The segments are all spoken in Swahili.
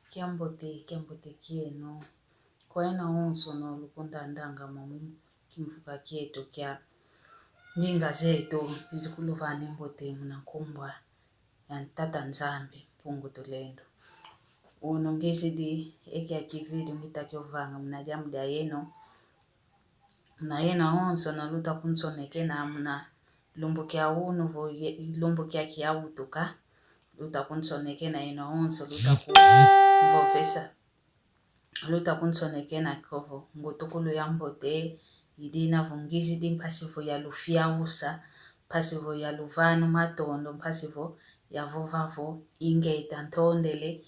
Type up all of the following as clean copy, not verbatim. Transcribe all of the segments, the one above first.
Kiambote kieno. Kwaena onso no lukunda ndanga mamu kimfuka kieto kya ninga zetu izikulu vane mbote munakumbwa ya ntata nzambi pungu tulendo. Uno ngizidi eki ya kividu ngitakyo vanga mnaja mda yeno. Mna yena onso no luta kunsoneke na mna lumbu kia unu vo lumbu kia kia utuka. Luta kunsoneke na yena onso luta kumvofesa. Luta kunsoneke na kovo. Ngotokulu ya mbote idina vungizidi mpasivo ya lufia usa. Pasivo ya luvanu matondo mpasivo ya vovavo inge itantondele.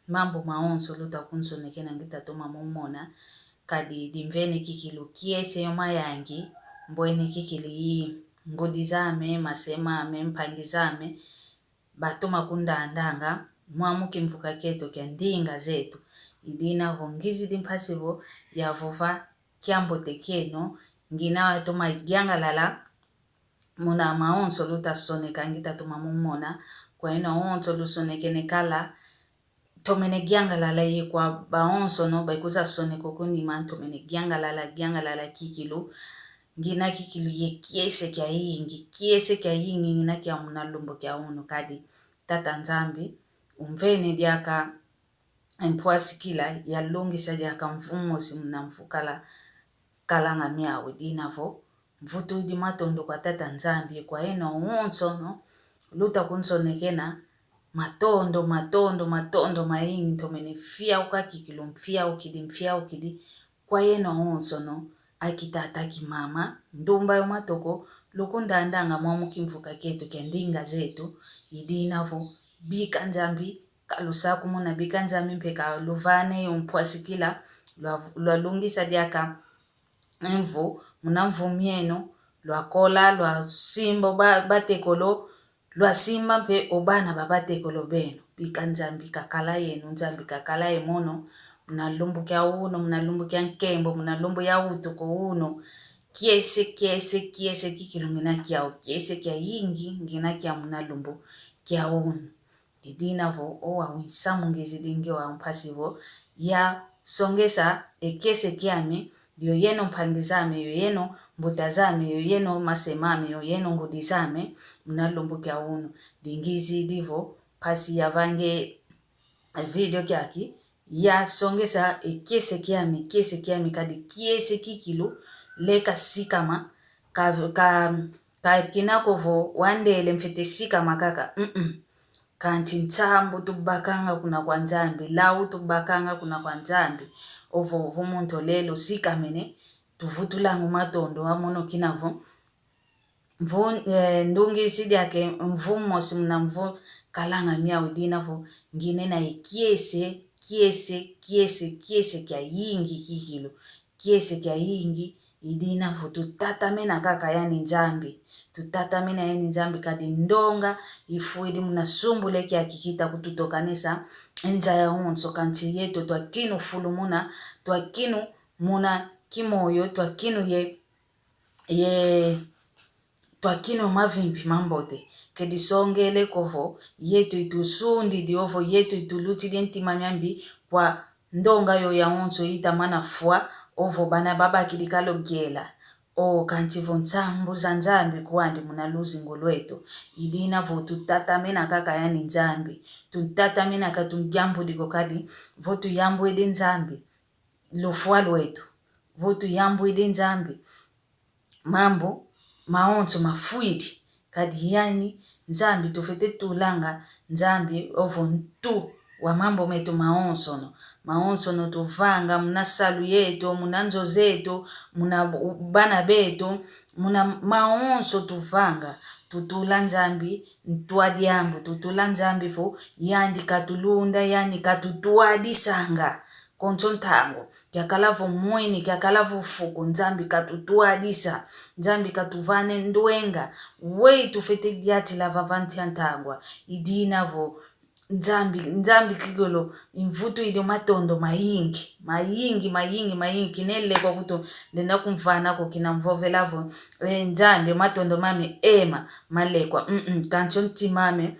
Mambo maonso luta kunsoneke na ngitatuma mumona. Kadi dimvene kikilu kiese yoma yangi. Mbwene kikili ngodizame, masemame, mpangizame. Batuma kunda andanga. Mwamu kimfuka kieto kia ndinga zetu. Idina vungizidi mpasivo ya vova kiambote kieno. Ngina watuma gianga lala. Muna maonso luta soneka ngitatuma mumona. Kwa ina onso lusoneke nekala. Tomene gianga lala ye kwa baonso no. Baikuza soneko kuni man tomene gianga lala kikilu. Ngina kikilu ye kiese kia ingi. Kiese kia ingi ngina kia muna lumbo kia unu kadi. Tata nzambi. Umvene diaka mpuasi kila ya lungi sa diaka mfumo si muna mfukala kalanga miawe dinavo. Mfutu idi matondo kwa tata nzambi. Kwa eno onso no. Luta kunsoneke na matondo maingi tomene fia uka kikilu mfia ukidi. Kwa eno onso no. Akitata ki mama. Ndumba yu matoko. Lukunda andanga mwamu kimfuka kieto kia ndinga zetu. Idinavo. Bika nzambi. Kalusaku muna bika nzambi mpeka luvane umpuasi kila. Lua lungi sa diaka mvu. Muna mvu mieno. Lua kola. Lua simbo batekolo. Lua simba mpe obana babatekolo beno. Bika nzambi kakala yenu. Nzambi kakala ye mono. Muna lumbu kia uno. Muna lumbu kia nkembo. Muna lumbu ya utuko uno. Kiese kikilu ngina kia u. Kiese kia ingi ngina kia muna lumbu kia uno. Didina vo owa winsamu ngizidingi wa mpasivo. Ya songesa kiese kiame. Yo yeno mpangizame. Yo yeno mbutazame. Yo yeno masemame. Yo yeno ngudizame. Muna lumbu kia uno. Dingizi divo. Pasi ya vange video kia ki. Ya songesa kiese kiame kadi kiese kikilu. Leka sikama. Ka kinako vo wandele mfete sikama kaka. Kanti nchambu tubakanga kuna kwa nzambi. Lau tubakanga kuna kwa nzambi. Ovo muntu lelo sikamene. Tuvutula ngumatondo wa mono kinavo. Ndungi sidi yake mvumo simuna mvu kalanga miya udinavo. Ngine na kiese kia yingi kikilu. Kiese kia yingi idinavo. Tutatamena kaka yani nzambi. Tutatamena yani nzambi kadi ndonga. Ifuidi muna sumbule kia kikita kututokanesa. Enza ya onso kanti yeto. Tuakinu fulu muna. Tuakinu muna kimoyo. Tuakinu mavimpi mambote. Kedi songele kovo. Yeto itusundi diovo. Yeto ituluti denti mamiambi. Kwa ndonga yo ya onso itamana fua. Ovo bana baba kidikalo giela. Kanti vonsambu zanzambi kuwandi muna luzi ngolweto. Idina vo tutatamena kaka yani nzambi. Tutatamena katungiambu diko kadi. Votu yambu edi nzambi. Lufua lweto. Votu yambu edi nzambi. Mambo maonso mafuidi. Kadi yani nzambi tufete tulanga nzambi ovo ntu. Wa mambo metu maonso no. Maonso no tuvanga, muna salu yeto, muna nzo zeto, muna bana beto, muna maonso tuvanga. Tutula nzambi, ntuadiambu, tutula nzambi vo, yandi katulunda, yandi katutuadi sanga. Konchontango, kia kalavo mweni, kia kalavo fuku, nzambi katutuadisa, nzambi katuvane nduenga. Wei tufete diati lavavanti antangwa, idina vo, nzambi kigolo invutu idio matondo maingi kinele kwa kuto ndena kumfana ko kina mvovela vo nzambi matondo mame ema malekwa kanchonti mame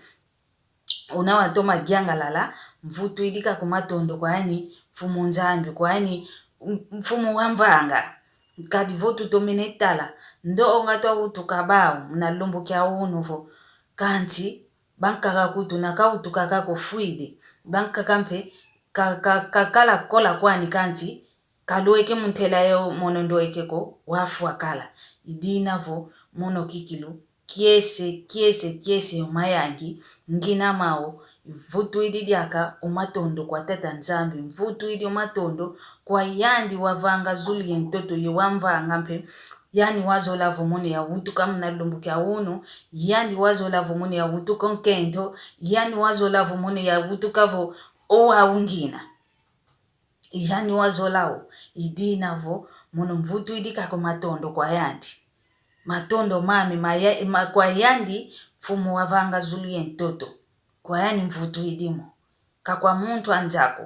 unawatoma giangalala mvutu idika kumatondo kwa yani mfumu nzambi kwa yani mfumu wamvanga kadi votu tomine tala ndo ongato utukabao mnalumbukia unuvo kanti bankaka kutu nakautuka fuide banka kampe kala kola kwani kanti kalueke muntela yo monondo ekeko wafu akala idina vo mono kikilu kiese umayangi ngina mao vutu idi diaka umatondo kwa tata nzambi mvutu idi umatondo kwa yandi wavanga zuli yentoto ye wamvanga mpe yani wazo la vumune ya wutu kama nalumbukia unu yani wazo la vumune ya wutu konkento yani wazo la vumune ya wutu kavo owa ungina yani wazo lao idina vo mono mvutu idi kako matondo kwa yandi matondo kwa yandi fumu wavanga zulu yentoto kwa yani mvutu idimo kakwa muntu anjako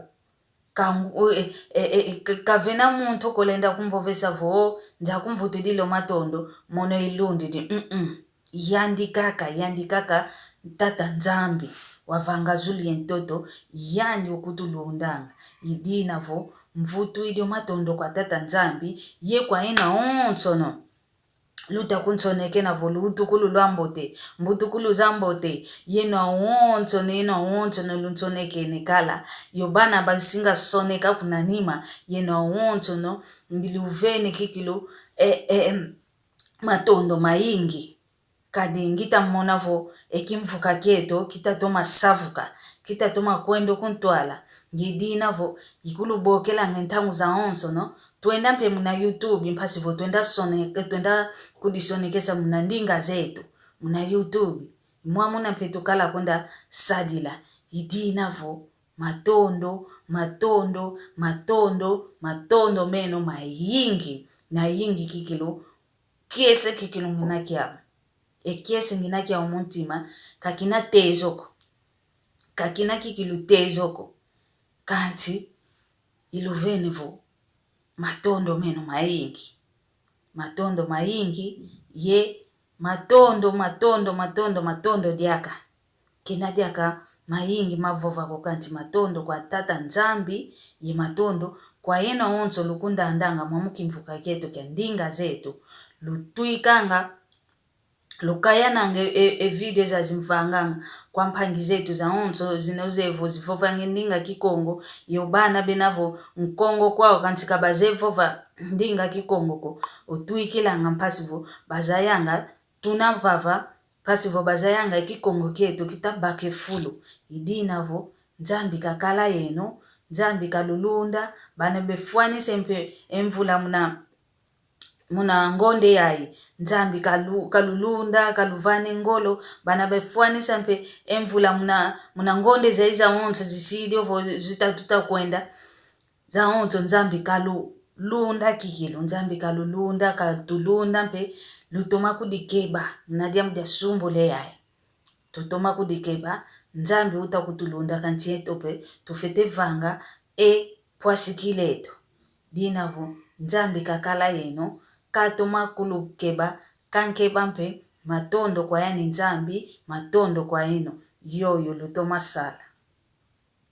kavena muntu kolenda kumvovesa vo njaku mvutu dilo matondo mono ilundi di yandi kaka tata nzambi wavanga zulu yentoto yandi ukutulundanga idina vo mvutu idio matondo kwa tata nzambi ye kwa ina onsono luta kunsoneke na volutu kulu lwambote mbutu kulu zambote yena wonso no lunsoneke nekala yobana basinga soneka kunanima yena wonso no ndiluvene kikilu matondo maingi kadi ngita monavo ekimfuka keto kita toma savuka kita toma kwendo kuntwala ngidina vo ikulu bokela ngentangu za onso no tuenda mpe muna YouTube mpasi vo tuenda kudisonekesa muna ndinga zetu muna YouTube muna mpe tukala kwenda sadila idina vo matondo meno mayingi na yingi kikilu kikilu nginakia ekiese nginakia umuntima kakina tezoko kakina kikilu tezoko kanti iluvene vo matondo meno mayingi ye matondo diaka kina diaka mayingi mavova kokanti matondo kwa tata nzambi ye matondo kwa yena onso lukunda andanga mwamukimfuka keto kya ndinga zetu lutuikanga lukaya nange video za zimfanganga kwa mpangi zetu za onso zinozevo zifova ndinga kikongo yobana benavo nkongo kwao kanti kabazevova ndinga kikongo ko utuikilanga mpasivo bazayanga tunavava pasivo bazayanga kikongo ketu kitabake fulu idinavo nzambi kakala yeno nzambi kalulunda bana befuani sempe emvula muna ngonde yai nzambi kalulunda kaluvane ngolo bana befuani sempe emvula muna ngonde zaiza onso zisidi ovo zitatuta kwenda za onso nzambi kalulunda kikilu nzambi kalulunda katulunda mpe lutoma kudikeba nadia mdia sumbo le yai tutoma kudikeba nzambi utakutulunda kanti etope tufete vanga poasikileto dinavo nzambi kakala yeno katoma kulukeba kankeba mpe matondo kwa yani nzambi matondo kwa ino yoyo lutoma sala